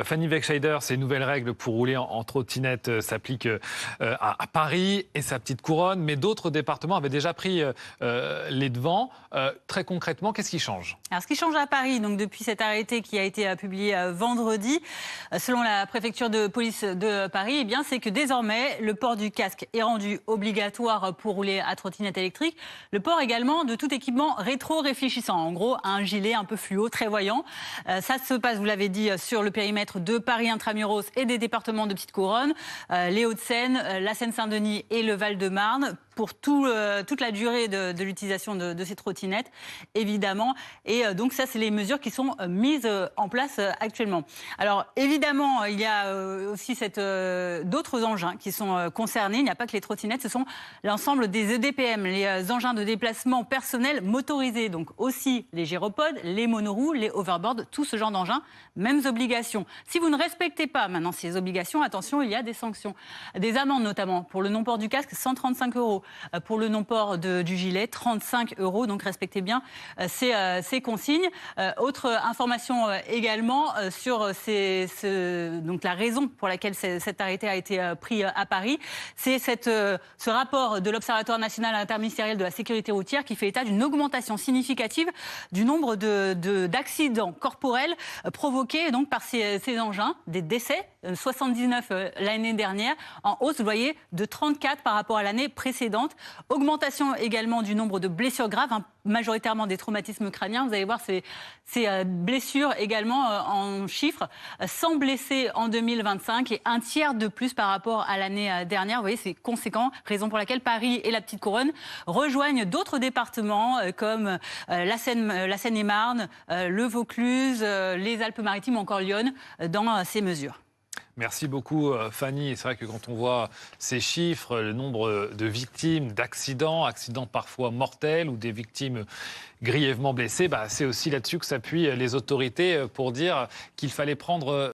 Fanny Wegscheider, ces nouvelles règles pour rouler en trottinette s'appliquent à Paris et sa petite couronne, mais d'autres départements avaient déjà pris les devants. Très concrètement, qu'est-ce qui change? Alors, ce qui change à Paris, donc depuis cet arrêté qui a été publié vendredi, selon la préfecture de police de Paris, eh bien, c'est que désormais, le port du casque est rendu obligatoire pour rouler à trottinette électrique. Le port également de tout équipement rétro-réfléchissant. En gros, un gilet un peu fluo, très voyant. Ça se passe, vous l'avez dit, sur le périmètre de Paris Intramuros et des départements de Petite Couronne, les Hauts-de-Seine, la Seine-Saint-Denis et le Val-de-Marne, pour toute la durée de l'utilisation de ces trottinettes, évidemment. Et donc ça, c'est les mesures qui sont mises en place actuellement. Alors évidemment, il y a aussi d'autres engins qui sont concernés. Il n'y a pas que les trottinettes, ce sont l'ensemble des EDPM, les engins de déplacement personnel motorisés. Donc aussi les gyropodes, les monoroues, les overboards, tout ce genre d'engins, mêmes obligations. Si vous ne respectez pas maintenant ces obligations, attention, il y a des sanctions. Des amendes notamment. Pour le non-port du casque, 135 €. Pour le non-port du gilet, 35 €. Donc respectez bien ces consignes. Autre information également sur donc la raison pour laquelle cet arrêté a été pris à Paris, c'est ce rapport de l'Observatoire national interministériel de la sécurité routière qui fait état d'une augmentation significative du nombre d'accidents corporels provoqués donc par ces engins, des décès, 79 l'année dernière, en hausse, vous voyez, de 34 par rapport à l'année précédente. Augmentation également du nombre de blessures graves, majoritairement des traumatismes crâniens. Vous allez voir ces blessures également en chiffres, 100 blessés en 2025 et un tiers de plus par rapport à l'année dernière. Vous voyez, c'est conséquent, raison pour laquelle Paris et la Petite Couronne rejoignent d'autres départements comme la Seine-et-Marne, le Vaucluse, les Alpes-Maritimes ou encore Lyon dans ces mesures. Merci beaucoup Fanny. C'est vrai que quand on voit ces chiffres, le nombre de victimes d'accidents, accidents parfois mortels ou des victimes grièvement blessées, c'est aussi là-dessus que s'appuient les autorités pour dire qu'il fallait prendre